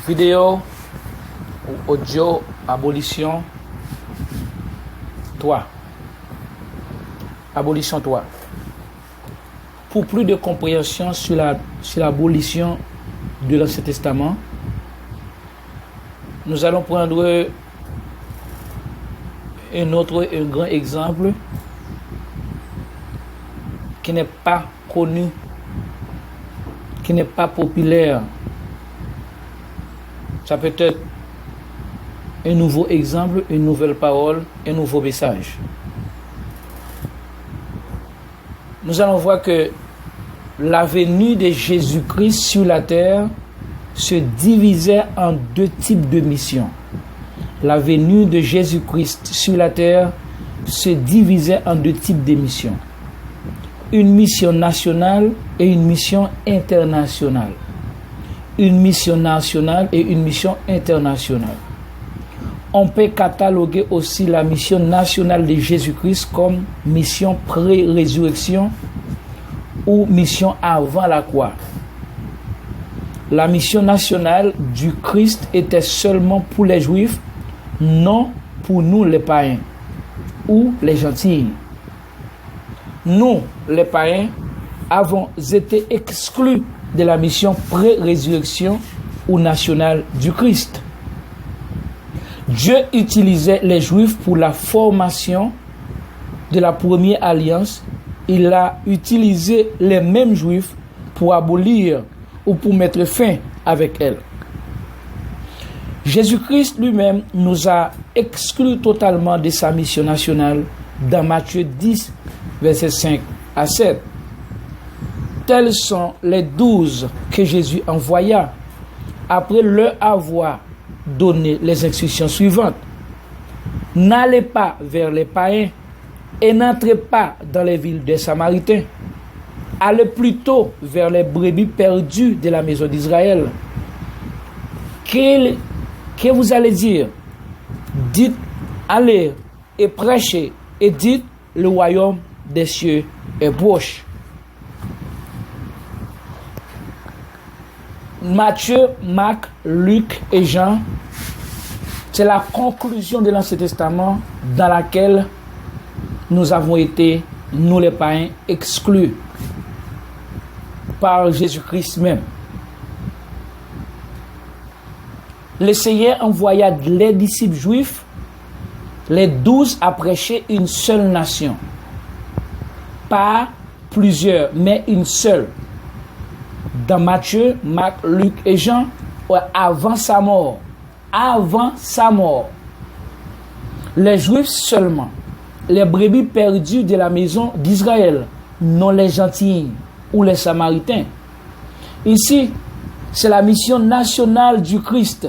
vidéo ou audio, abolition 3. Abolition 3. Pour plus de compréhension sur l'abolition de l'Ancien Testament, nous allons prendre un grand exemple qui n'est pas connu, qui n'est pas populaire. Ça peut être un nouveau exemple, une nouvelle parole, un nouveau message. Nous allons voir que la venue de Jésus-Christ sur la terre se divisait en deux types de missions. La venue de Jésus-Christ sur la terre se divisait en deux types de missions. Une mission nationale et une mission internationale. Une mission nationale et une mission internationale. On peut cataloguer aussi la mission nationale de Jésus-Christ comme mission pré-résurrection ou mission avant la croix. La mission nationale du Christ était seulement pour les Juifs, non pour nous les païens ou les gentils. Nous, les païens, avons été exclus de la mission pré-résurrection ou nationale du Christ. Dieu utilisait les Juifs pour la formation de la première alliance. Il a utilisé les mêmes Juifs pour abolir ou pour mettre fin avec elle. Jésus-Christ lui-même nous a exclus totalement de sa mission nationale dans Matthieu 10, versets 5 à 7. Tels sont les 12 que Jésus envoya après leur avoir donné les instructions suivantes. N'allez pas vers les païens et n'entrez pas dans les villes des Samaritains. Allez plutôt vers les brebis perdues de la maison d'Israël. Que vous allez dire? Dites, allez et prêchez et dites, le royaume des cieux est proche. Matthieu, Marc, Luc et Jean, c'est la conclusion de l'Ancien Testament dans laquelle nous avons été, nous les païens, exclus par Jésus-Christ même. Le Seigneur envoya les disciples juifs, les 12, à prêcher une seule nation. Pas plusieurs, mais une seule. Dans Matthieu, Marc, Luc et Jean, avant sa mort. Avant sa mort. Les Juifs seulement. Les brebis perdues de la maison d'Israël. Non les gentils ou les Samaritains. Ici, c'est la mission nationale du Christ.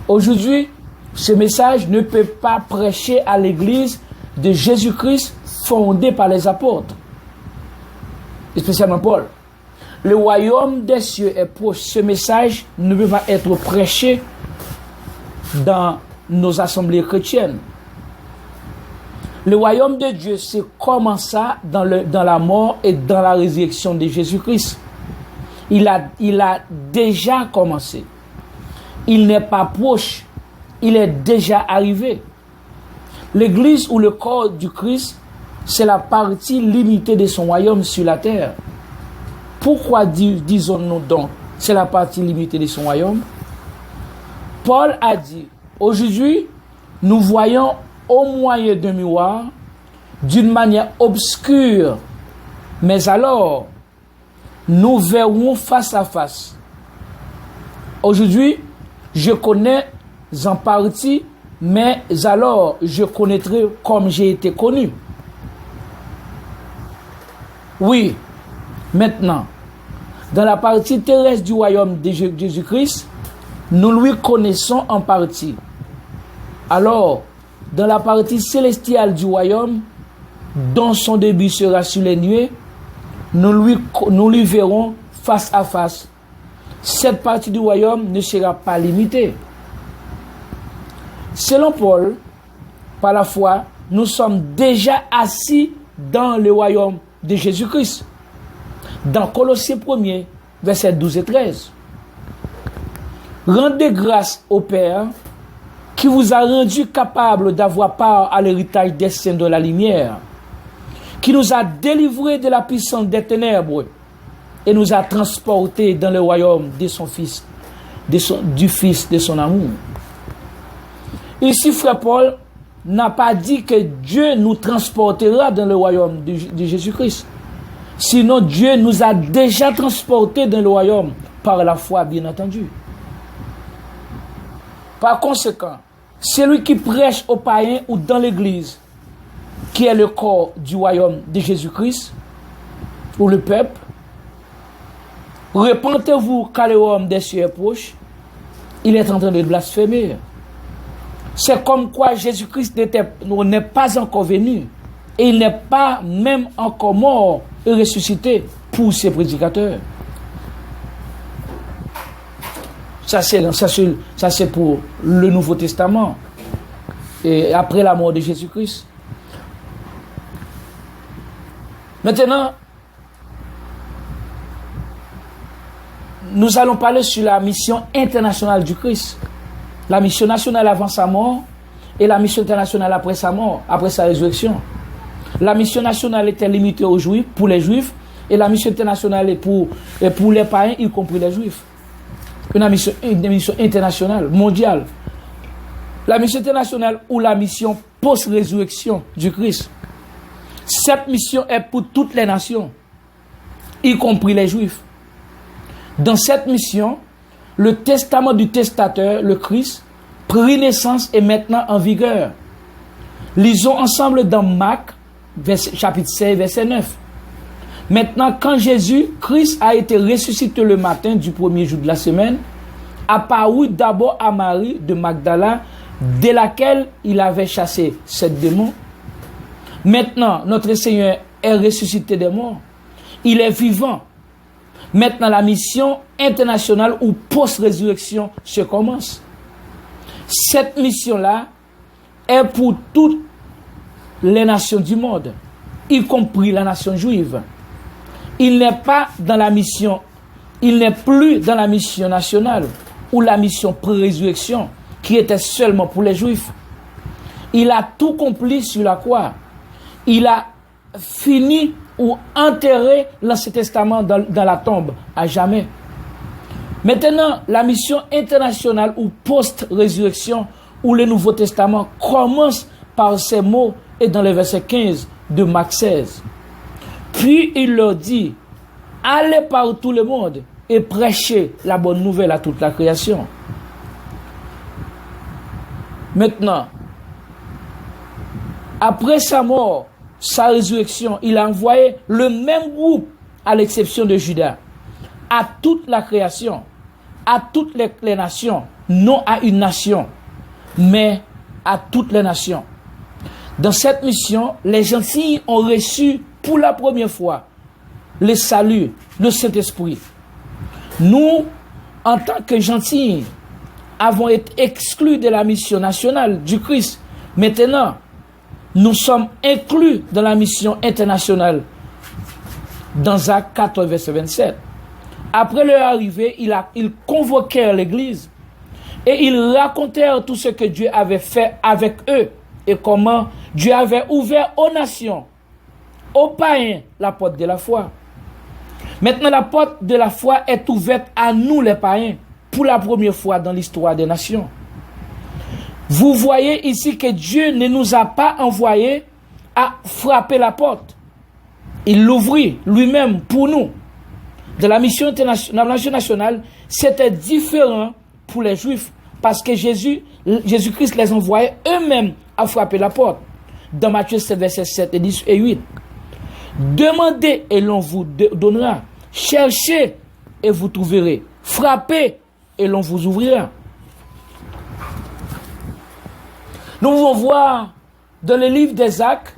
Aujourd'hui, ce message ne peut pas prêcher à l'église de Jésus-Christ fondée par les apôtres. Spécialement Paul. Le royaume des cieux est proche. Ce message ne peut pas être prêché dans nos assemblées chrétiennes. Le royaume de Dieu c'est commença dans la mort et dans la résurrection de Jésus-Christ. Il a déjà commencé. Il n'est pas proche. Il est déjà arrivé. L'église ou le corps du Christ, c'est la partie limitée de son royaume sur la terre. Pourquoi disons-nous donc c'est la partie limitée de son royaume? Paul a dit, aujourd'hui, nous voyons au moyen d'un miroir, d'une manière obscure, mais alors, nous verrons face à face. Aujourd'hui, je connais en partie, mais alors, je connaîtrai comme j'ai été connu. Oui, maintenant, dans la partie terrestre du royaume de Jésus-Christ, nous lui connaissons en partie. Alors, dans la partie célestiale du royaume, dont son début sera sur les nuées, nous lui verrons face à face. Cette partie du royaume ne sera pas limitée. Selon Paul, par la foi, nous sommes déjà assis dans le royaume de Jésus-Christ. Dans Colossiens 1, versets 12 et 13. Rendez grâce au Père qui vous a rendu capable d'avoir part à l'héritage des saints de la lumière, qui nous a délivrés de la puissance des ténèbres et nous a transportés dans le royaume de son Fils, du Fils de son amour. Ici, frère Paul n'a pas dit que Dieu nous transportera dans le royaume de Jésus-Christ. Sinon, Dieu nous a déjà transportés dans le royaume par la foi, bien entendu. Par conséquent, celui qui prêche aux païens ou dans l'église, qui est le corps du royaume de Jésus-Christ, ou le peuple, repentez-vous car le royaume des cieux est proche, il est en train de blasphémer. C'est comme quoi Jésus-Christ n'est pas encore venu, et il n'est pas même encore mort et ressuscité pour ses prédicateurs. Ça c'est pour le Nouveau Testament, et après la mort de Jésus-Christ. Maintenant, nous allons parler sur la mission internationale du Christ. La mission nationale avant sa mort et la mission internationale après sa mort, après sa résurrection. La mission nationale était limitée aux Juifs, pour les Juifs, et la mission internationale est pour les païens, y compris les Juifs. Une mission internationale, mondiale. La mission internationale ou la mission post-résurrection du Christ. Cette mission est pour toutes les nations, y compris les Juifs. Dans cette mission, le testament du testateur, le Christ, prit naissance et maintenant en vigueur. Lisons ensemble dans Marc, chapitre 16, verset 9. Maintenant, quand Jésus-Christ a été ressuscité le matin du premier jour de la semaine, apparut d'abord à Marie de Magdala, de laquelle il avait chassé 7 démons. Maintenant, notre Seigneur est ressuscité des morts. Il est vivant. Maintenant, la mission internationale ou post-résurrection se commence. Cette mission-là est pour toutes les nations du monde, y compris la nation juive. Il n'est plus dans la mission nationale ou la mission pré-résurrection qui était seulement pour les Juifs. Il a tout accompli sur la croix. Il a fini ou enterré l'Ancien Testament dans la tombe à jamais. Maintenant, la mission internationale ou post-résurrection ou le Nouveau Testament commence par ces mots et dans le verset 15 de Marc 16. Puis il leur dit, allez par tout le monde et prêchez la bonne nouvelle à toute la création. Maintenant, après sa mort, sa résurrection, il a envoyé le même groupe, à l'exception de Judas, à toute la création, à toutes les nations, non à une nation, mais à toutes les nations. Dans cette mission, les gentils ont reçu pour la première fois le salut, le Saint-Esprit. Nous, en tant que gentils, avons été exclus de la mission nationale du Christ. Maintenant, nous sommes inclus dans la mission internationale. Dans Actes 4, verset 27. Après leur arrivée, ils convoquèrent l'église et ils racontèrent tout ce que Dieu avait fait avec eux et comment Dieu avait ouvert aux nations, aux païens, la porte de la foi. Maintenant, la porte de la foi est ouverte à nous, les païens, pour la première fois dans l'histoire des nations. Vous voyez ici que Dieu ne nous a pas envoyés à frapper la porte. Il l'ouvrit lui-même pour nous. De la mission nationale, c'était différent pour les Juifs parce que Jésus-Christ les envoyait eux-mêmes à frapper la porte. Dans Matthieu 7, versets 7 et 10 et 8. Demandez et l'on vous donnera. Cherchez et vous trouverez. Frappez et l'on vous ouvrira. Nous pouvons voir dans le livre des Actes,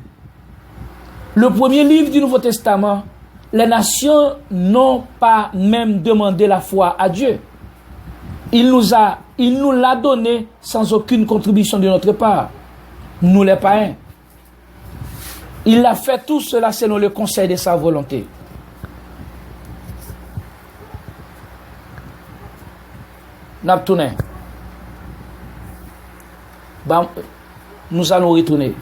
le premier livre du Nouveau Testament, les nations n'ont pas même demandé la foi à Dieu. Il nous l'a donné sans aucune contribution de notre part. Nous les païens. Il a fait tout cela selon le conseil de sa volonté. Nous allons retourner.